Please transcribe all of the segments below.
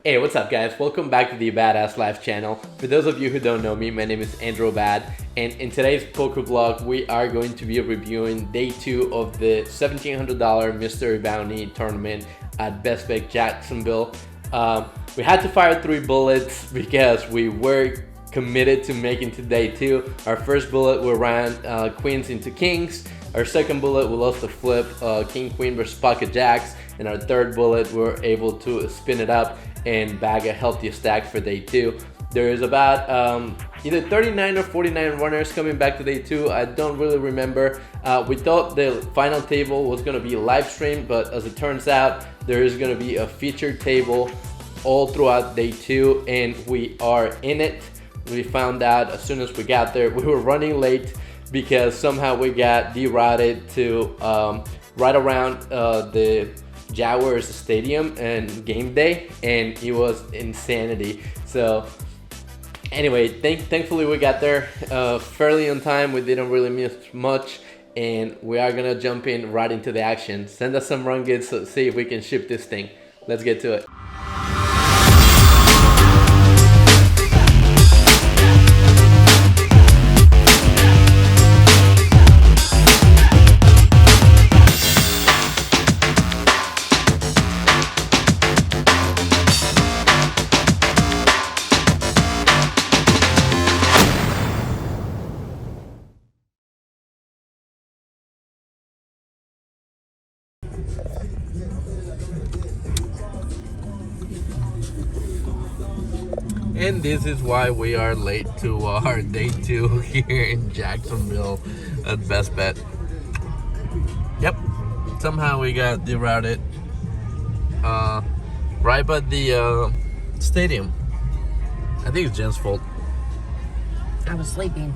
Hey, what's up guys? Welcome back to the Badass Life channel. For those of you who don't know me, my name is Andrew Bad, and in today's poker vlog, we are going to be reviewing day 2 of the $1,700 Mystery Bounty tournament at Best Bet Jacksonville. We had to fire 3 bullets because we were committed to making to day 2. Our first bullet we ran queens into kings. Our second bullet we lost the flip, king queen versus pocket jacks, and our third bullet we were able to spin it up and bag a healthy stack for day 2. There is about either 39 or 49 runners coming back to day 2. I don't really remember. We thought the final table was going to be live streamed, but as it turns out, there is going to be a featured table all throughout day 2, and we are in it. We found out as soon as we got there. We were running late because somehow we got derouted to right around the Jaguars stadium and game day, and it was insanity. So anyway, thankfully we got there fairly on time. We didn't really miss much, and we are gonna jump in right into the action. Send us some run gigs to see if we can ship this thing. Let's get to it. And this is why we are late to our day 2 here in Jacksonville at Best Bet. Yep, somehow we got derouted right by the stadium. I think it's Jen's fault. I was sleeping.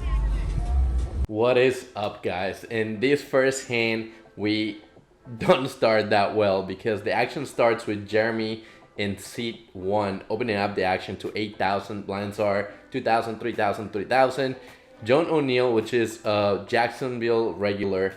What is up, guys? In this first hand, we don't start that well because the action starts with Jeremy in seat 1, opening up the action to 8,000. Blinds are 2,000, 3,000, 3,000. John O'Neill, which is a Jacksonville regular,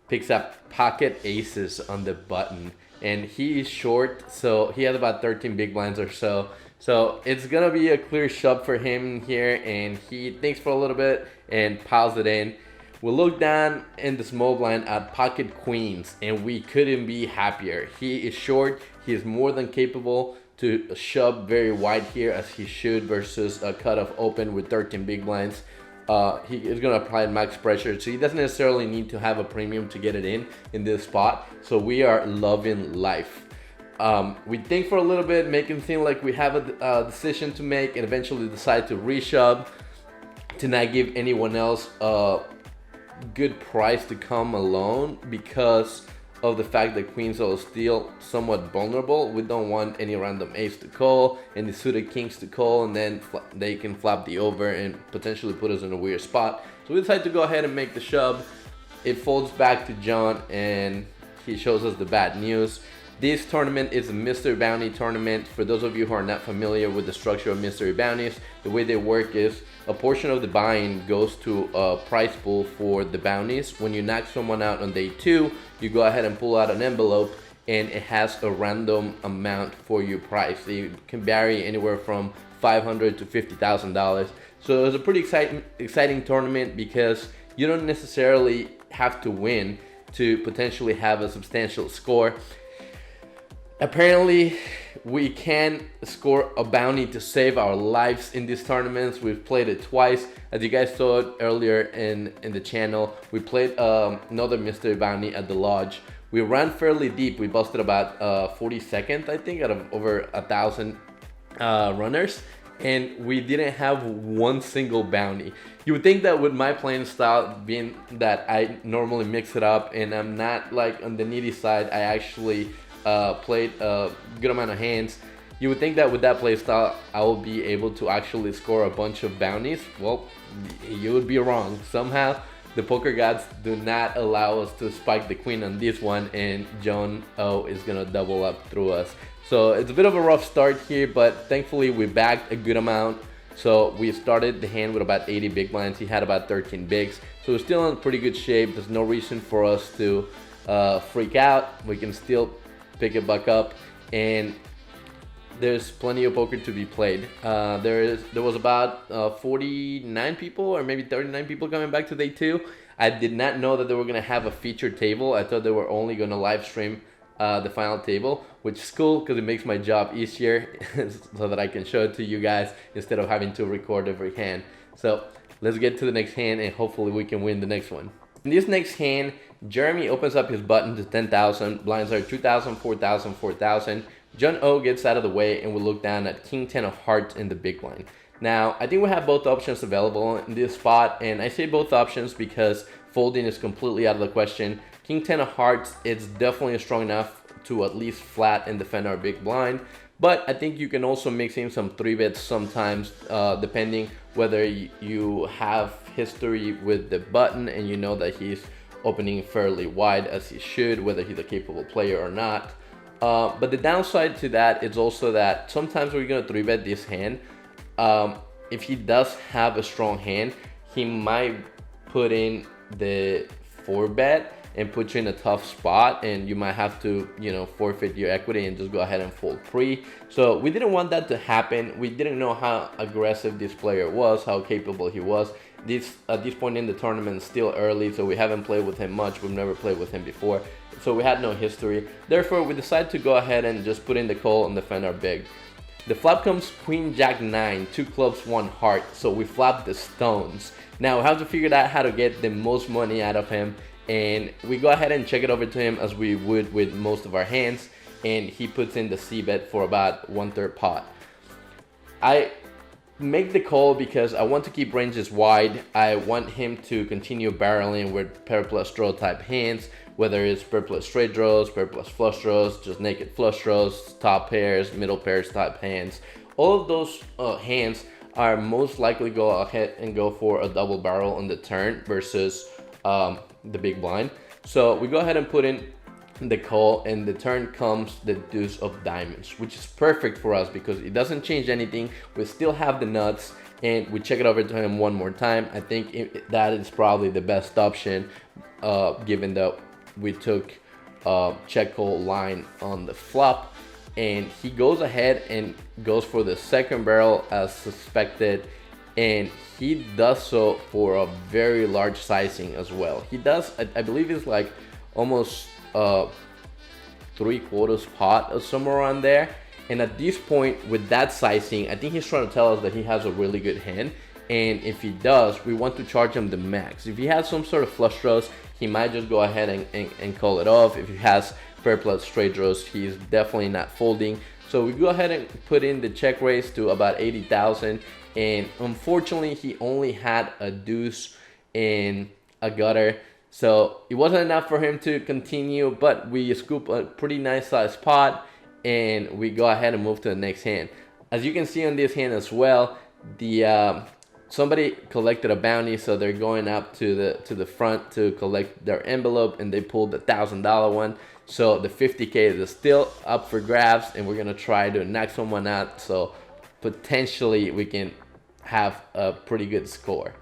picks up pocket aces on the button, and he is short, so he has about 13 big blinds or so. So it's gonna be a clear shove for him here, and he thinks for a little bit and piles it in. We look down in the small blind at pocket queens, and we couldn't be happier. He is short. He is more than capable to shove very wide here as he should versus a cutoff open with 13 big blinds. He is going to apply max pressure, so he doesn't necessarily need to have a premium to get it in this spot. So we are loving life. We think for a little bit, making it seem like we have a decision to make, and eventually decide to reshove to not give anyone else a good price to come alone because of the fact that queens are still somewhat vulnerable. We don't want any random ace to call and the suited kings to call, and then they can flop the over and potentially put us in a weird spot. So we decided to go ahead and make the shove. It folds back to John, and he shows us the bad news. This tournament is a Mystery Bounty tournament. For those of you who are not familiar with the structure of Mystery Bounties, the way they work is a portion of the buy-in goes to a prize pool for the bounties. When you knock someone out on day 2, you go ahead and pull out an envelope, and it has a random amount for your prize. So it can vary anywhere from $500 to $50,000. So it's a pretty exciting tournament because you don't necessarily have to win to potentially have a substantial score. Apparently, we can score a bounty to save our lives in these tournaments. We've played it twice. As you guys saw it earlier in the channel, we played another Mystery Bounty at the lodge. We ran fairly deep. We busted about 42nd, I think, out of over 1,000 runners, and we didn't have one single bounty. You would think that with my playing style, being that I normally mix it up and I'm not like on the needy side, I actually played a good amount of hands. You would think that with that play style, I will be able to actually score a bunch of bounties. Well, you would be wrong. Somehow, the poker gods do not allow us to spike the queen on this one, and John O is gonna double up through us. So it's a bit of a rough start here, but thankfully we bagged a good amount. So we started the hand with about 80 big blinds. He had about 13 bigs. So we're still in pretty good shape. There's no reason for us to freak out. We can still pick it back up, and there's plenty of poker to be played. There was about 49 people or maybe 39 people coming back to day 2. I did not know that they were gonna have a featured table. I thought they were only gonna live stream the final table, which is cool because it makes my job easier so that I can show it to you guys instead of having to record every hand. So let's get to the next hand and hopefully we can win the next one. In this next hand, Jeremy opens up his button to 10,000. Blinds are 2,000, 4,000, 4,000. John O gets out of the way and we look down at King 10 of hearts in the big blind. Now, I think we have both options available in this spot, and I say both options because folding is completely out of the question. King 10 of hearts, it's definitely strong enough to at least flat and defend our big blind. But I think you can also mix in some 3-bets sometimes, depending whether you have history with the button and you know that he's opening fairly wide as he should, whether he's a capable player or not. But the downside to that is also that sometimes we're going to 3-bet this hand. If he does have a strong hand, he might put in the 4-bet and put you in a tough spot, and you might have to, forfeit your equity and just go ahead and fold pre. So we didn't want that to happen. We didn't know how aggressive this player was, how capable he was. At this point in the tournament, it's still early, so we haven't played with him much. We've never played with him before, so we had no history. Therefore, we decided to go ahead and just put in the call and defend our big. The flop comes Queen Jack 9, 2 clubs, 1 heart, so we flop the stones. Now we have to figure out how to get the most money out of him, and we go ahead and check it over to him as we would with most of our hands, and he puts in the seabed for about 1/3 pot. I make the call because I want to keep ranges wide. I want him to continue barreling with pair plus draw type hands, whether it's pair plus straight draws, pair plus flush draws, just naked flush draws, top pairs, middle pairs type hands. All of those hands are most likely go ahead and go for a double barrel on the turn versus the big blind. So we go ahead and put in the call, and the turn comes the deuce of diamonds, which is perfect for us because it doesn't change anything. We still have the nuts, and we check it over to him one more time. I think that is probably the best option, given that we took check call line on the flop, and he goes ahead and goes for the second barrel as suspected, and he does so for a very large sizing as well. He does, I believe it's like almost 3/4 pot or somewhere around there. And at this point with that sizing, I think he's trying to tell us that he has a really good hand, and if he does, we want to charge him the max. If he has some sort of flush draws, he might just go ahead and call it off. If he has pair plus straight draws, he's definitely not folding. So we go ahead and put in the check raise to about 80,000, and unfortunately he only had a deuce in a gutter, so it wasn't enough for him to continue, but we scoop a pretty nice sized pot and we go ahead and move to the next hand. As you can see on this hand as well, somebody collected a bounty, so they're going up to the front to collect their envelope, and they pulled the $1,000 one. So the 50K is still up for grabs, and we're gonna try to knock someone out, so potentially we can have a pretty good score.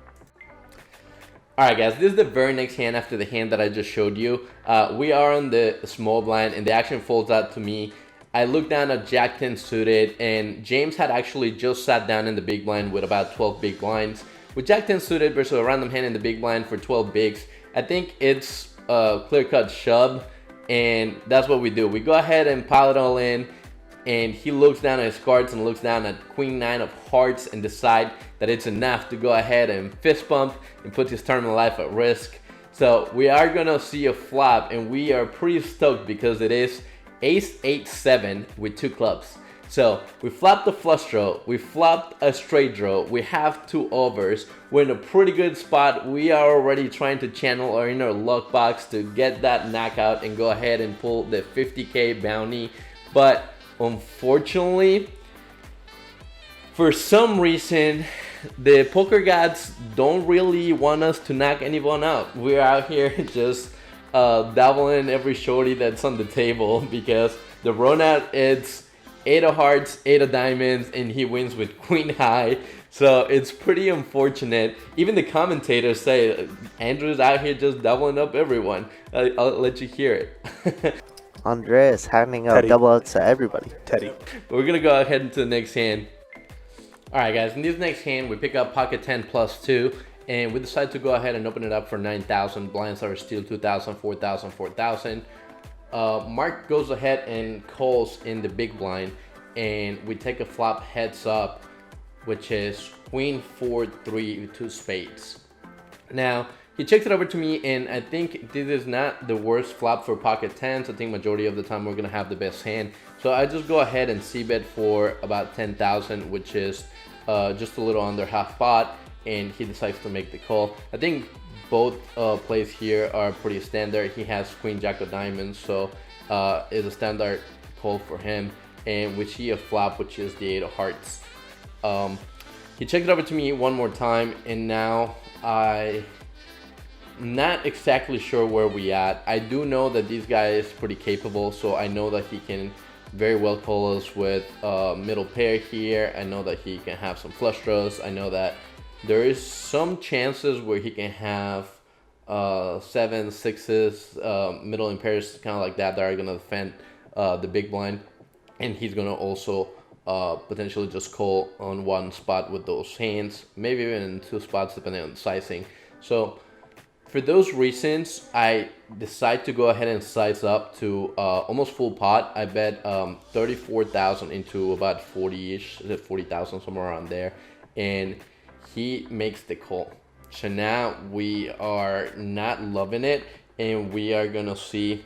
Alright guys, this is the very next hand after the hand that I just showed you. We are on the small blind, and the action folds out to me. I look down at Jack 10 suited, and James had actually just sat down in the big blind with about 12 big blinds. With Jack 10 suited versus a random hand in the big blind for 12 bigs, I think it's a clear-cut shove, and that's what we do. We go ahead and pile it all in, and he looks down at his cards and looks down at Queen 9 of hearts and decide that it's enough to go ahead and fist bump and put his tournament life at risk. So we are gonna see a flop, and we are pretty stoked because it is Ace 8-7 with 2 clubs. So we flopped the flush draw, we flopped a straight draw, we have 2 overs, we're in a pretty good spot. We are already trying to channel our inner luck box to get that knockout and go ahead and pull the 50K bounty. But unfortunately, for some reason, the poker gods don't really want us to knock anyone out. We're out here just dabbling every shorty that's on the table because the run out, it's 8 of hearts, 8 of diamonds, and he wins with Queen High. So it's pretty unfortunate. Even the commentators say Andrew's out here just doubling up everyone. I'll let you hear it. Andres handing out Teddy. double outs to everybody. Teddy. We're gonna go ahead into the next hand. Alright guys, in this next hand we pick up pocket 10 plus 2 and we decide to go ahead and open it up for 9,000. Blinds are still 2,000, 4,000, 4,000. Mark goes ahead and calls in the big blind and we take a flop heads up, which is queen 4 3 2 spades. Now he checks it over to me and I think this is not the worst flop for pocket 10s. I think majority of the time we're gonna have the best hand, so I just go ahead and seabed for about 10,000, which is just a little under half pot, and he decides to make the call. I think both plays here are pretty standard. He has queen jack of diamonds, so it's a standard call for him, and we see a flop, which is the 8 of hearts. He checked it over to me one more time, and now I'm not exactly sure where we at. I do know that this guy is pretty capable, so I know that he can very well call us with middle pair here. I know that he can have some flush draws. I know that there is some chances where he can have 7s, 6s, middle in pairs, kind of like that are gonna defend the big blind, and he's gonna also potentially just call on one spot with those hands, maybe even in 2 spots depending on sizing. So for those reasons, I decide to go ahead and size up to almost full pot. I bet 34,000 into about 40-ish, 40,000, somewhere around there, and he makes the call. So now we are not loving it, and we are gonna see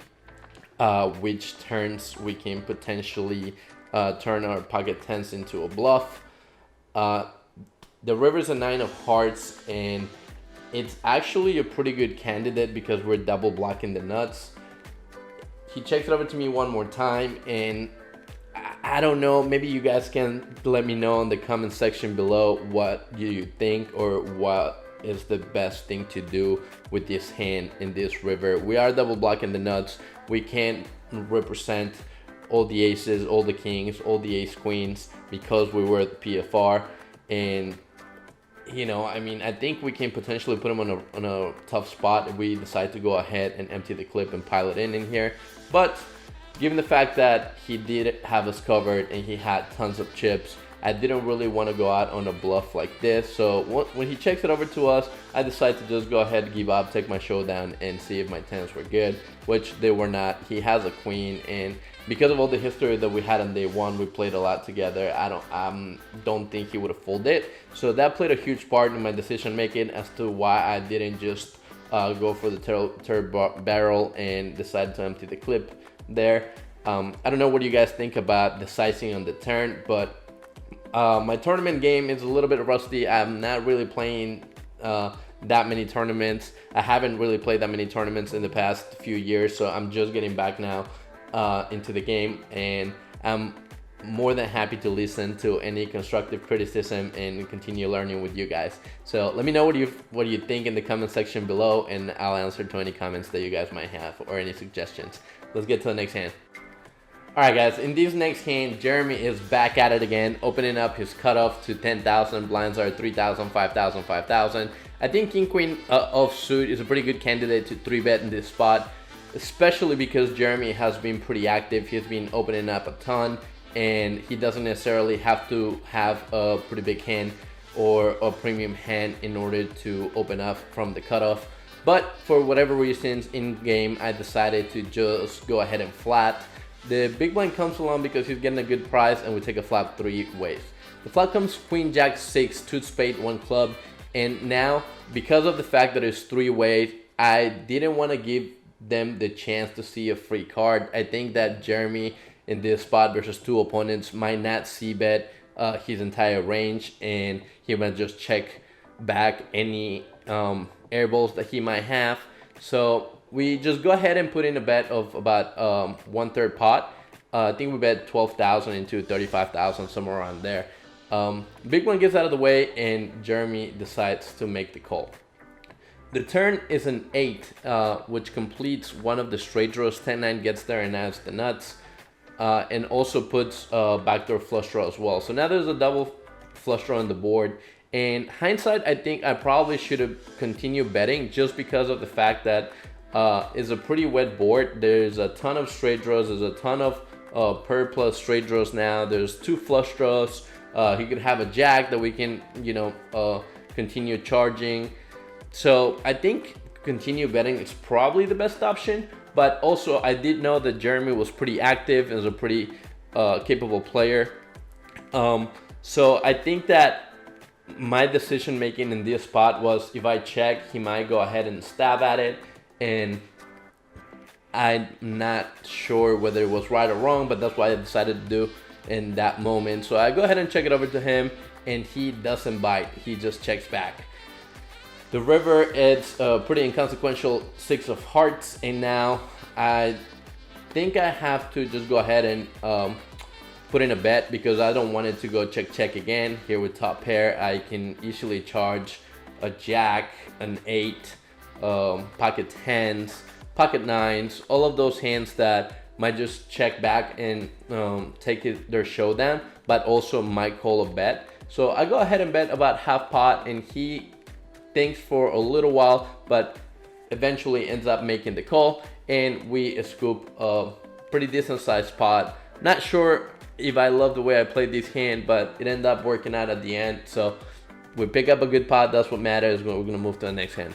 which turns we can potentially turn our pocket 10s into a bluff. The river's a 9 of hearts, and it's actually a pretty good candidate because we're double blocking the nuts. He checks it over to me one more time, and I don't know, maybe you guys can let me know in the comment section below what you think, or what is the best thing to do with this hand in this river. We are double blocking the nuts. We can't represent all the aces, all the kings, all the ace queens because we were at the PFR, and you know, I mean, I think we can potentially put him on a tough spot if we decide to go ahead and empty the clip and pile it in here. But given the fact that he did have us covered and he had tons of chips, I didn't really want to go out on a bluff like this. So when he checks it over to us, I decided to just go ahead, give up, take my showdown, and see if my 10s were good, which they were not. He has a queen, and because of all the history that we had on day one, we played a lot together. I don't think he would have folded. So that played a huge part in my decision making as to why I didn't just go for the third barrel and decide to empty the clip there. I don't know what you guys think about the sizing on the turn, but my tournament game is a little bit rusty. I'm not really playing that many tournaments. I haven't really played that many tournaments in the past few years, so I'm just getting back now into the game, and I'm more than happy to listen to any constructive criticism and continue learning with you guys. So let me know what you think in the comment section below, and I'll answer to any comments that you guys might have or any suggestions. Let's get to the next hand. Alright guys, in this next hand, Jeremy is back at it again, opening up his cutoff to 10,000. Blinds are 3,000, 5,000, 5,000. I think King Queen offsuit is a pretty good candidate to 3-bet in this spot, especially because Jeremy has been pretty active. He's been opening up a ton, and he doesn't necessarily have to have a pretty big hand or a premium hand in order to open up from the cutoff. But for whatever reasons in game, I decided to just go ahead and flat. The big blind comes along because he's getting a good price, and we take a flop 3 ways. The flop comes queen jack 6, 2 spade, 1 club, and now because of the fact that it's 3 ways, I didn't want to give them the chance to see a free card. I think that Jeremy in this spot versus 2 opponents might not see bet his entire range, and he might just check back any air balls that he might have. So we just go ahead and put in a bet of about 1/3 pot. I think we bet 12,000 into 35,000, somewhere around there. Big one gets out of the way, and Jeremy decides to make the call. The turn is an 8, which completes one of the straight draws. 10-9 gets there and adds the nuts, and also puts backdoor flush draw as well. So now there's a double flush draw on the board. In hindsight, I think I probably should have continued betting just because of the fact that is a pretty wet board. There's a ton of straight draws. There's a ton of per plus straight draws now. There's 2 flush draws. He could have a jack that we can, continue charging. So I think continue betting is probably the best option. But also I did know that Jeremy was pretty active and was a pretty capable player. So I think that my decision making in this spot was, if I check, he might go ahead and stab at it. And I'm not sure whether it was right or wrong, but that's what I decided to do in that moment. So I go ahead and check it over to him, and he doesn't bite. He just checks back. The river, it's a pretty inconsequential 6 of hearts, and now I think I have to just go ahead and put in a bet, because I don't want it to go check again. Here with top pair, I can easily charge a jack, an 8, pocket 10s, pocket 9s, all of those hands that might just check back and take their showdown, but also might call a bet. So I go ahead and bet about half pot, and he thinks for a little while, but eventually ends up making the call, and we scoop a pretty decent sized pot. Not sure if I love the way I played this hand, but it ended up working out at the end. So we pick up a good pot. That's what matters. We're gonna move to the next hand.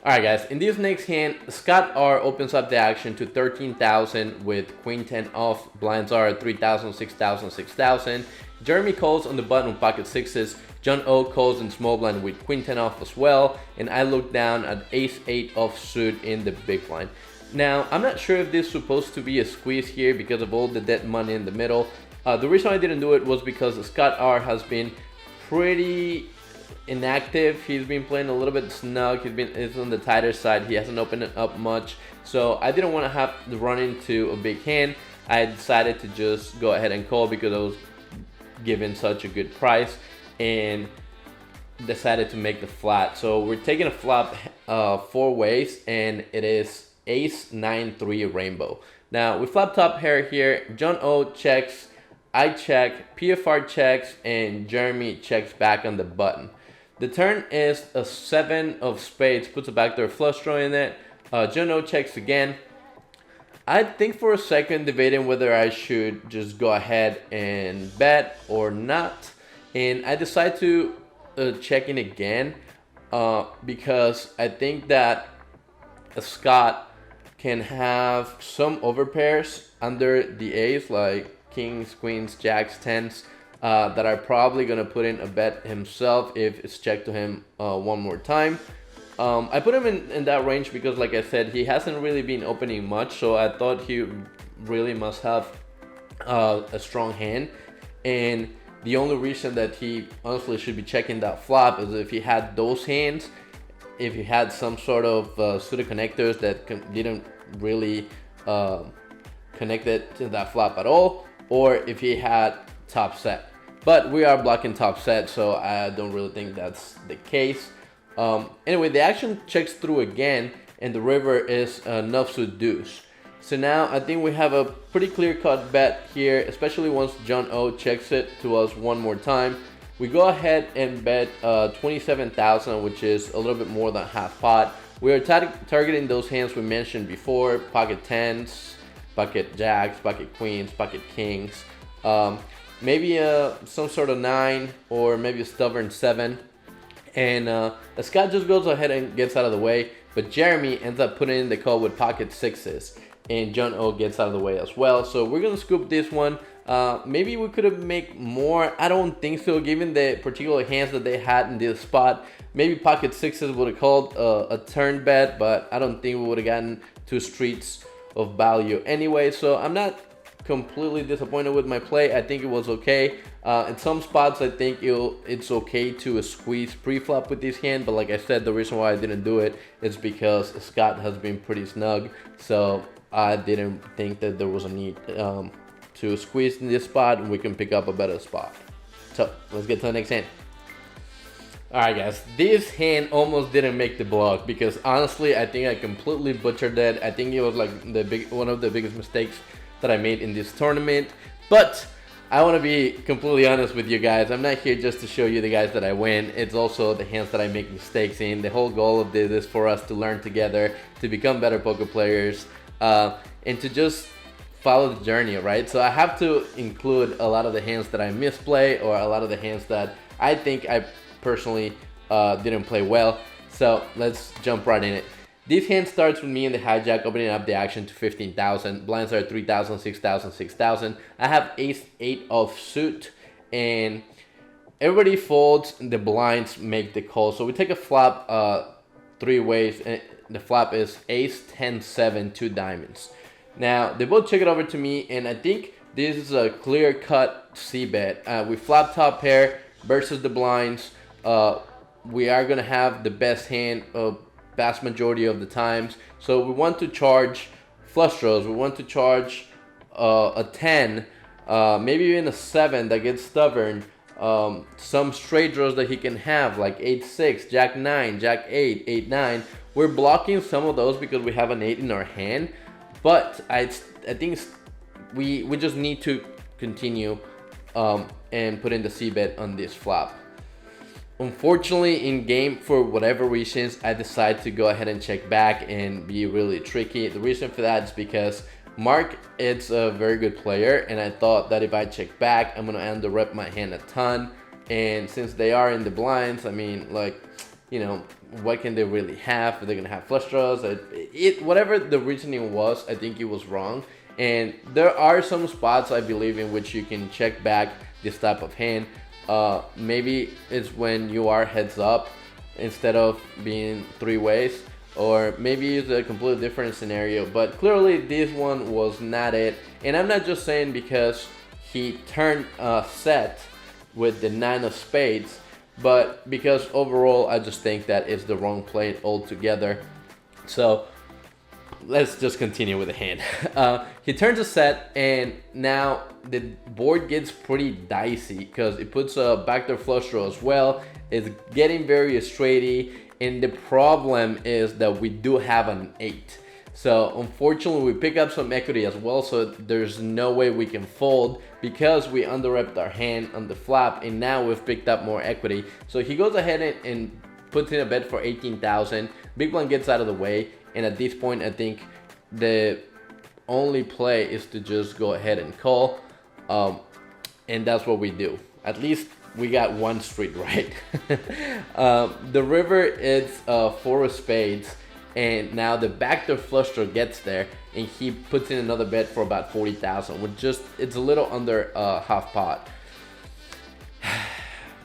Alright guys, in this next hand, Scott R opens up the action to 13,000 with queen 10 off. Blinds are at 3,000, 6,000, 6,000. Jeremy calls on the button with pocket 6s. John O calls in small blind with queen 10 off as well. And I look down at ace 8 offsuit in the big blind. Now, I'm not sure if this is supposed to be a squeeze here because of all the dead money in the middle. The reason I didn't do it was because Scott R has been pretty inactive. He's been playing a little bit snug. He's on the tighter side. He hasn't opened it up much. So I didn't want to have to run into a big hand. I decided to just go ahead and call because I was given such a good price, and decided to make the flat. So we're taking a flop 4 ways, and it is ace 9-3 rainbow. Now we flop top pair here. John O checks, I check, PFR checks, and Jeremy checks back on the button. The turn is a 7 of spades, puts a backdoor flush draw in it. John O checks again. I think for a second debating whether I should just go ahead and bet or not, and I decide to check in again because I think that Scott can have some overpairs under the ace, like kings, queens, jacks, 10s, that are probably gonna put in a bet himself if it's checked to him one more time. I put him in that range because, like I said, he hasn't really been opening much, so I thought he really must have a strong hand. And the only reason that he honestly should be checking that flop is if he had those hands, if he had some sort of suited connectors that didn't really connect it to that flop at all, or if he had top set. But we are blocking top set, so I don't really think that's the case. Anyway, the action checks through again, and the river is an offsuit deuce. So now I think we have a pretty clear-cut bet here, especially once John O checks it to us one more time. We go ahead and bet 27,000, which is a little bit more than half pot. We are targeting those hands we mentioned before: pocket 10s, pocket jacks, pocket queens, pocket kings, maybe some sort of 9, or maybe a stubborn 7. And Scott just goes ahead and gets out of the way, but Jeremy ends up putting in the call with pocket 6s, and John O gets out of the way as well. So we're gonna scoop this one. Maybe we could have made more. I don't think so, given the particular hands that they had in this spot. Maybe pocket 6s would have called a turn bet, but I don't think we would have gotten 2 streets of value anyway. So I'm not completely disappointed with my play. I think it was okay. In some spots, I think it's okay to squeeze pre-flop with this hand, but like I said, the reason why I didn't do it is because Scott has been pretty snug, so I didn't think that there was a need to squeeze in this spot, and we can pick up a better spot. So let's get to the next hand. Alright guys, this hand almost didn't make the block because honestly I think I completely butchered it. I think it was like one of the biggest mistakes that I made in this tournament. But I want to be completely honest with you guys. I'm not here just to show you the guys that I win. It's also the hands that I make mistakes in. The whole goal of this is for us to learn together, to become better poker players, and to just follow the journey, right? So I have to include a lot of the hands that I misplay, or a lot of the hands that I think I personally didn't play well. So let's jump right in it. This hand starts with me in the hijack, opening up the action to 15,000. Blinds are 3,000, 6,000, 6,000. I have ace-8 offsuit, and everybody folds. The blinds make the call. So we take a flop 3 ways, and the flop is ace, 10, 7, 2 diamonds. Now they both check it over to me, and I think this is a clear-cut seabed. We flop top pair versus the blinds. We are gonna have the best hand vast majority of the times. So we want to charge flush draws. We want to charge a 10, maybe even a 7 that gets stubborn. Some straight draws that he can have, like 8-6, Jack-9, Jack-8, 8-9. We're blocking some of those because we have an 8 in our hand. But I think we just need to continue and put in the c-bet on this flop. Unfortunately, in game, for whatever reasons, I decide to go ahead and check back and be really tricky. The reason for that is because Mark is a very good player, and I thought that if I check back, I'm gonna under-rep my hand a ton. And since they are in the blinds, I mean, like, you know, what can they really have? They're gonna have flush draws. Whatever the reasoning was, I think it was wrong. And there are some spots, I believe, in which you can check back this type of hand. Maybe it's when you are heads up instead of being 3 ways, or maybe it's a completely different scenario, but clearly this one was not it. And I'm not just saying because he turned set with the 9 of spades, but because overall I just think that it's the wrong play altogether. So let's just continue with the hand. He turns a set, and now the board gets pretty dicey because it puts a backdoor flush draw as well. It's getting very straighty, and the problem is that we do have an 8. So unfortunately we pick up some equity as well, so there's no way we can fold because we under-repped our hand on the flop, and now we've picked up more equity. So he goes ahead and puts in a bet for 18,000. Big blind gets out of the way, and at this point I think the only play is to just go ahead and call, and that's what we do. At least we got one street right. The river is 4 of spades, and now the backdoor flush draw gets there, and he puts in another bet for about 40,000, which just, it's a little under half pot.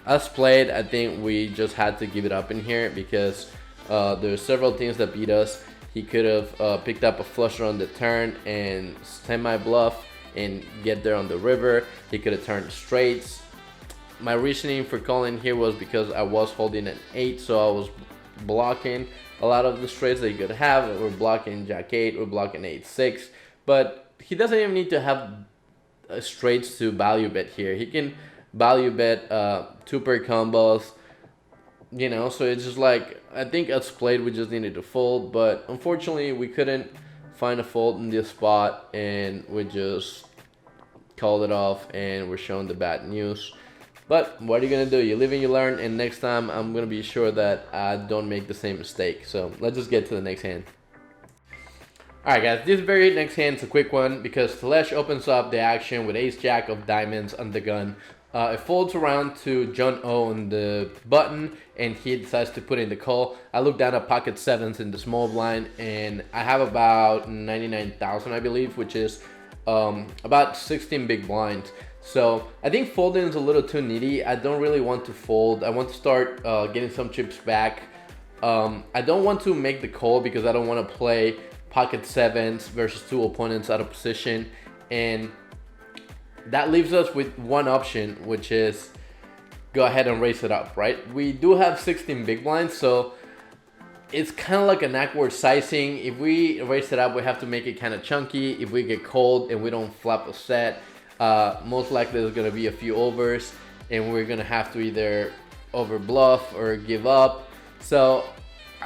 Us played, I think we just had to give it up in here because there's several things that beat us. He could have picked up a flush draw on the turn and semi-bluff and get there on the river. He could have turned straights. My reasoning for calling here was because I was holding an 8, so I was blocking a lot of the straights that he could have. We're blocking Jack-8, we're blocking 8-6, but he doesn't even need to have straights to value bet here. He can value bet 2 pair combos, you know, so it's just like, I think us played, we just needed to fold, but unfortunately we couldn't find a fold in this spot, and we just called it off, and we're showing the bad news. But what are you gonna do? You live and you learn, and next time I'm gonna be sure that I don't make the same mistake. So let's just get to the next hand. Alright guys, this very next hand is a quick one because Telesh opens up the action with ace-jack of diamonds on the gun. It folds around to John O on the button, and he decides to put in the call. I look down at pocket 7s in the small blind, and I have about 99,000, I believe, which is about 16 big blinds. So I think folding is a little too needy. I don't really want to fold. I want to start getting some chips back. I don't want to make the call because I don't want to play pocket 7s versus 2 opponents out of position, and that leaves us with one option, which is go ahead and raise it up, right? We do have 16 big blinds, so it's kind of like an awkward sizing. If we raise it up, we have to make it kind of chunky. If we get cold and we don't flop a set, most likely there's going to be a few overs, and we're going to have to either over bluff or give up. So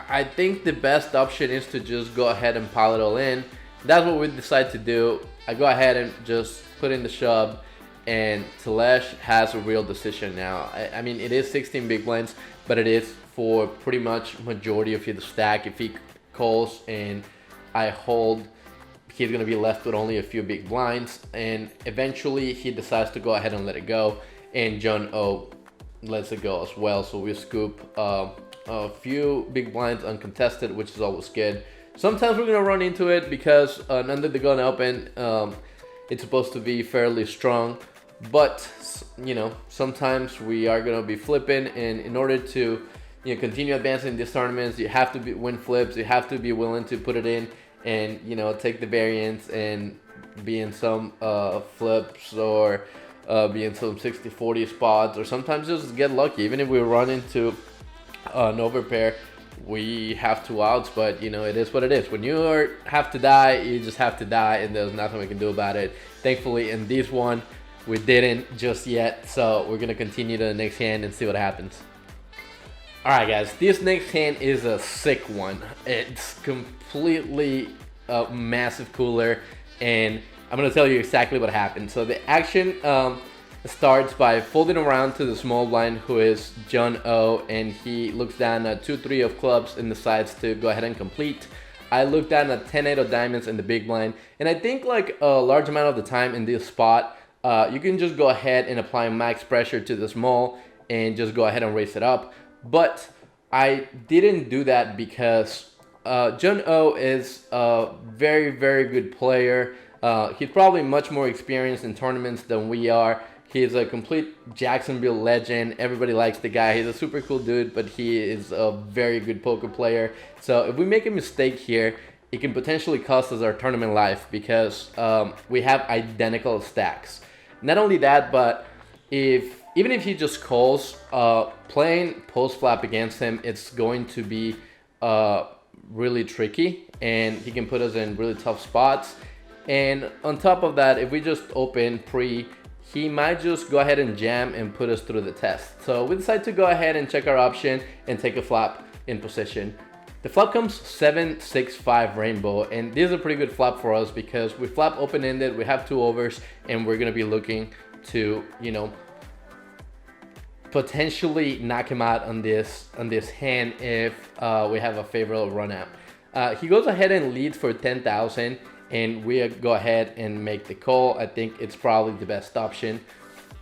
I think the best option is to just go ahead and pile it all in. That's what we decide to do. I go ahead and just put in the shove, and Telesh has a real decision now. I mean, it is 16 big blinds, but it is for pretty much majority of his stack. If he calls and I hold, he's going to be left with only a few big blinds, and eventually he decides to go ahead and let it go, and John O lets it go as well. So we scoop a few big blinds uncontested, which is always good. Sometimes we're going to run into it because under the gun open, it's supposed to be fairly strong, but you know, sometimes we are going to be flipping, and in order to continue advancing these tournaments, you have to win flips, you have to be willing to put it in and take the variance and be in some flips, or be in some 60-40 spots, or sometimes just get lucky. Even if we run into an overpair, we have 2 outs, but it is what it is. When you have to die, you just have to die, and there's nothing we can do about it. Thankfully in this one we didn't just yet, so we're gonna continue to the next hand and see what happens. Alright guys, this next hand is a sick one. It's completely a massive cooler, and I'm going to tell you exactly what happened. So the action starts by folding around to the small blind, who is John O, and he looks down at 2-3 of clubs and decides to go ahead and complete. I look down at 10-8 of diamonds in the big blind, and I think like a large amount of the time in this spot, you can just go ahead and apply max pressure to the small and just go ahead and raise it up. But I didn't do that because John O is a very, very good player. He's probably much more experienced in tournaments than we are. He's a complete Jacksonville legend. Everybody likes the guy. He's a super cool dude, but he is a very good poker player. So if we make a mistake here, it can potentially cost us our tournament life, because we have identical stacks. Not only that, but even if he just calls, playing post flop against him, it's going to be really tricky, and he can put us in really tough spots. And on top of that, if we just open pre, he might just go ahead and jam and put us through the test. So we decide to go ahead and check our option and take a flop in position. The flop comes 7-6-5 rainbow, and this is a pretty good flop for us because we flop open-ended, we have 2 overs, and we're gonna be looking to potentially knock him out on this hand if we have a favorable run out. He goes ahead and leads for 10,000, and we go ahead and make the call. I think it's probably the best option.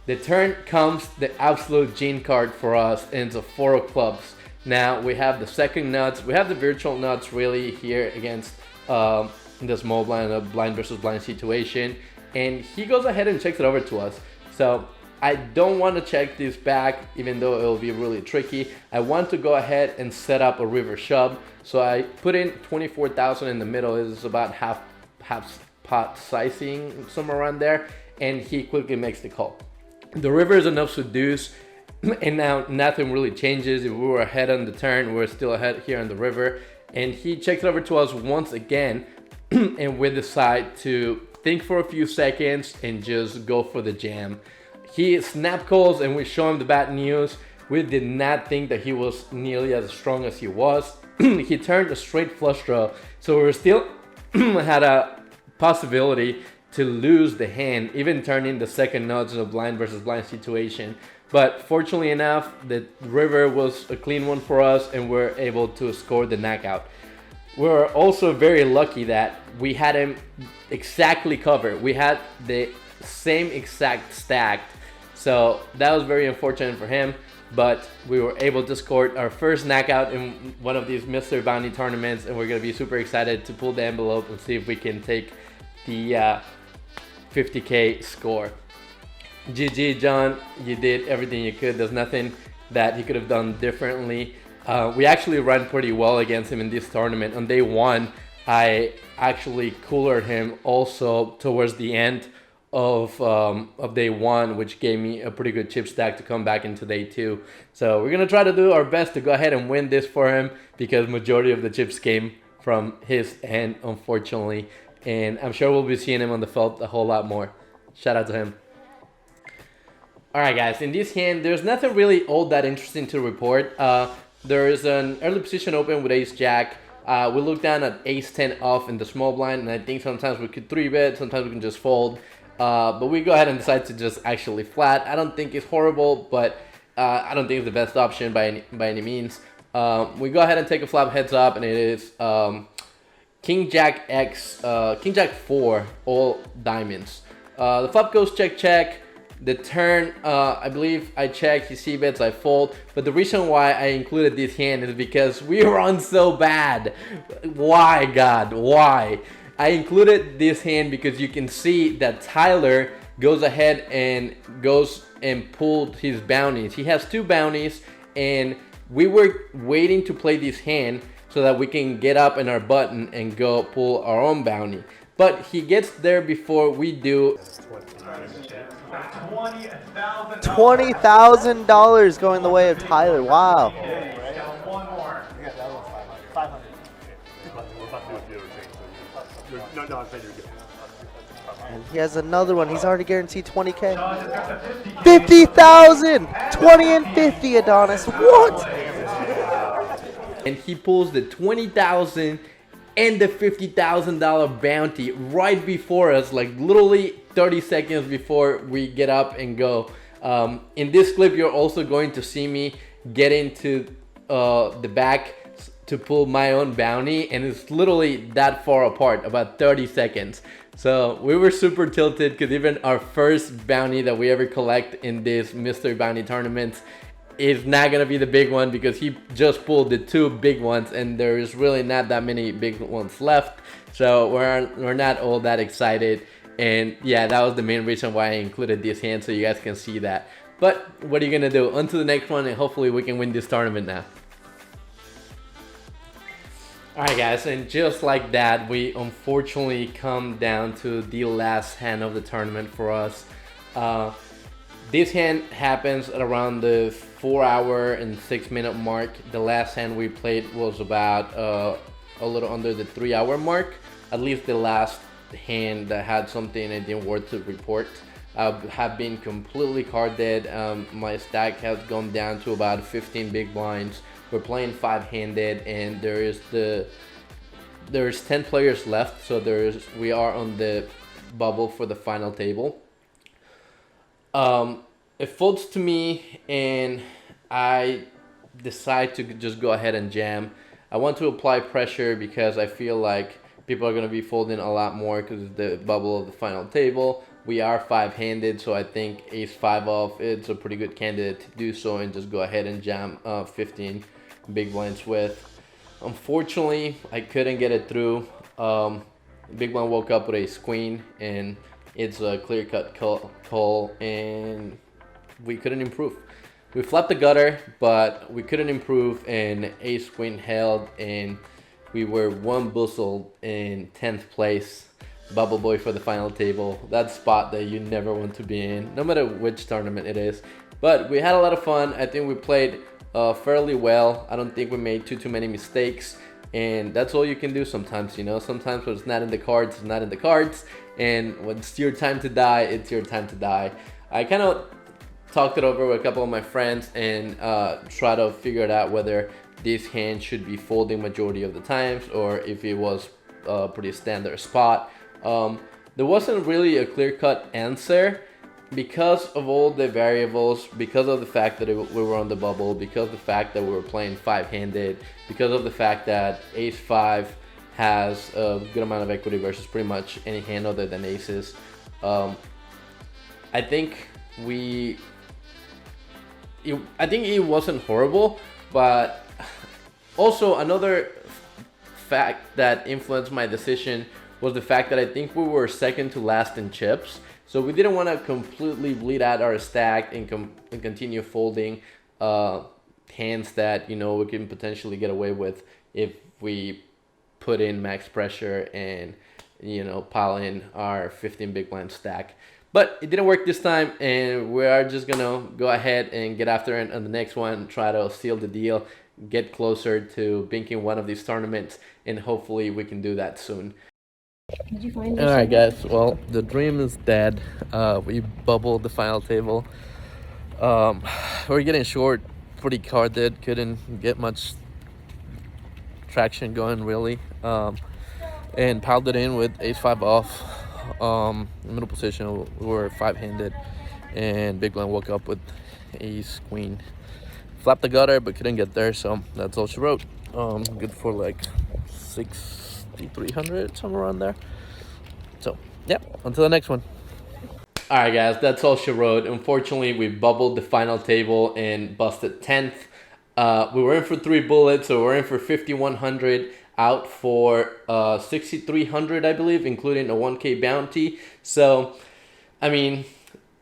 The turn comes the absolute gene card for us, and it's a 4 of clubs. Now we have the second nuts, we have the virtual nuts really here against the small blind, a blind versus blind situation, and he goes ahead and checks it over to us. So I don't want to check this back, even though it will be really tricky. I want to go ahead and set up a river shove. So I put in 24,000 in the middle. This is about half pot sizing, somewhere around there, and he quickly makes the call. The river is enough to deuce, and now nothing really changes. If we were ahead on the turn, we're still ahead here on the river, and he checks it over to us once again, and we decide to think for a few seconds and just go for the jam. He snap calls, and we show him the bad news. We did not think that he was nearly as strong as he was. He turned a straight flush draw, so we still had a possibility to lose the hand, even turning the second nuts in a blind versus blind situation. But fortunately enough, the river was a clean one for us, and we're able to score the knockout. We're also very lucky that we had him exactly covered. We had the same exact stacked, so that was very unfortunate for him, but we were able to score our first knockout in one of these Mystery Bounty tournaments, and we're going to be super excited to pull the envelope and see if we can take the 50K score. GG, John, you did everything you could. There's nothing that you could have done differently. We actually ran pretty well against him in this tournament. On day 1, I actually coolered him also towards the end of day 1, which gave me a pretty good chip stack to come back into day 2. So we're gonna try to do our best to go ahead and win this for him, because majority of the chips came from his end, unfortunately, and I'm sure we'll be seeing him on the felt a whole lot more. Shout out to him. Alright guys, in this hand there's nothing really all that interesting to report. There is an early position open with ace jack. We look down at ace 10 off in the small blind, and I think sometimes we could 3-bet, sometimes we can just fold. But we go ahead and decide to just actually flat. I don't think it's horrible, but I don't think it's the best option by any means. We go ahead and take a flop heads up, and it is King Jack X, King Jack 4, all diamonds. The flop goes check check. The turn, I believe I check, he seabeds, I fold. But the reason why I included this hand is because we run so bad. Why, God? Why? I included this hand because you can see that Tyler goes ahead and goes and pulled his bounties. He has 2 bounties, and we were waiting to play this hand so that we can get up in our button and go pull our own bounty. But he gets there before we do. $20,000 going the way of Tyler. Wow. And he has another one. He's already guaranteed 20K. 50,000. 20 and 50, Adonis. What? And he pulls the 20,000 and the $50,000 bounty right before us, like literally 30 seconds before we get up and go. In this clip, you're also going to see me get into the back to pull my own bounty, and it's literally that far apart, about 30 seconds. So we were super tilted because even our first bounty that we ever collect in this Mystery Bounty tournaments is not gonna be the big one because he just pulled the 2 big ones, and there is really not that many big ones left. So we're not all that excited. And yeah, that was the main reason why I included this hand, so you guys can see that. But what are you gonna do? On to the next one, and hopefully we can win this tournament now. Alright guys, and just like that, we unfortunately come down to the last hand of the tournament for us. This hand happens at around the 4-hour and 6-minute mark. The last hand we played was about a little under the 3-hour mark. At least the last hand that had something I didn't want to report. I have been completely carded. My stack has gone down to about 15 big blinds. We're playing 5-handed, and there's 10 players left, so we are on the bubble for the final table. It folds to me, and I decide to just go ahead and jam. I want to apply pressure because I feel like people are going to be folding a lot more because it's the bubble of the final table. We are 5-handed, so I think ace-5 off, it's a pretty good candidate to do so and just go ahead and jam 15 big blinds with. Unfortunately, I couldn't get it through. Big blind woke up with ace queen, and it's a clear-cut call, and we couldn't improve. We flapped the gutter, but we couldn't improve, and ace queen held, and we were 1 bustle in 10th place. Bubble boy for the final table. That spot that you never want to be in, no matter which tournament it is. But we had a lot of fun. I think we played fairly well. I don't think we made too many mistakes, and that's all you can do sometimes, you know. Sometimes when it's not in the cards, it's not in the cards, and when it's your time to die, it's your time to die. I kind of talked it over with a couple of my friends and try to figure it out whether this hand should be folding majority of the times or if it was a pretty standard spot. There wasn't really a clear-cut answer because of all the variables, because of the fact that we were on the bubble, because of the fact that we were playing 5-handed, because of the fact that ace-5 has a good amount of equity versus pretty much any hand other than aces. I think it wasn't horrible, but also another fact that influenced my decision was the fact that I think we were second to last in chips. So we didn't want to completely bleed out our stack and continue folding hands that, you know, we can potentially get away with if we put in max pressure and, you know, pile in our 15 big blind stack. But it didn't work this time, and we are just gonna go ahead and get after it on the next one, try to seal the deal, get closer to binking one of these tournaments, and hopefully we can do that soon. Did you find All right, guys. Well, the dream is dead. We bubbled the final table. We're getting short, pretty carded. Couldn't get much traction going really. And piled it in with ace-5 off. Middle position, we were 5-handed, and big blind woke up with ace queen. Flapped the gutter, but couldn't get there, so that's all she wrote. Good for like 6,300, somewhere around there. So, yeah, until the next one. All right, guys, that's all she wrote. Unfortunately, we bubbled the final table and busted 10th. We were in for 3 bullets, so we're in for 5,100, out for 6,300, I believe, including a 1K bounty. So, I mean,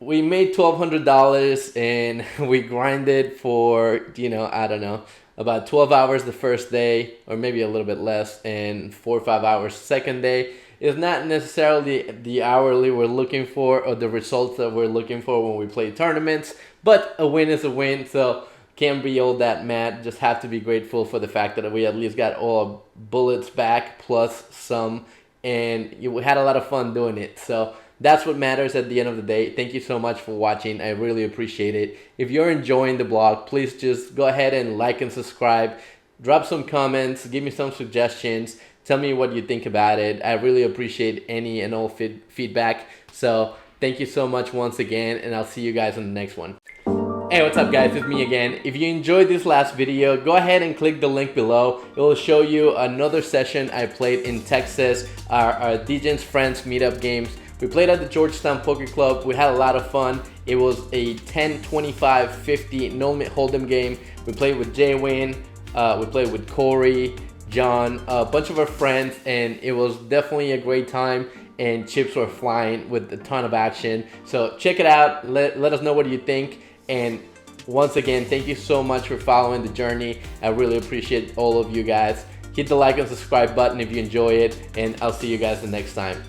we made $1,200 and we grinded for, I don't know, about 12 hours the first day, or maybe a little bit less, and 4 or 5 hours second day. It's not necessarily the hourly we're looking for or the results that we're looking for when we play tournaments, but a win is a win, so can't be all that mad. Just have to be grateful for the fact that we at least got all our bullets back plus some, and we had a lot of fun doing it. So that's what matters at the end of the day. Thank you so much for watching. I really appreciate it. If you're enjoying the blog, please just go ahead and like and subscribe. Drop some comments. Give me some suggestions. Tell me what you think about it. I really appreciate any and all feedback. So thank you so much once again, and I'll see you guys in the next one. Hey, what's up guys, it's me again. If you enjoyed this last video, go ahead and click the link below. It will show you another session I played in Texas, our DJ's Friends meetup games. We played at the Georgetown Poker Club. We had a lot of fun. It was a 10, 25, 50 no-limit hold'em game. We played with Jay Wynn, we played with Corey, John, a bunch of our friends, and it was definitely a great time, and chips were flying with a ton of action. So check it out, let us know what you think. And once again, thank you so much for following the journey. I really appreciate all of you guys. Hit the like and subscribe button if you enjoy it, and I'll see you guys the next time.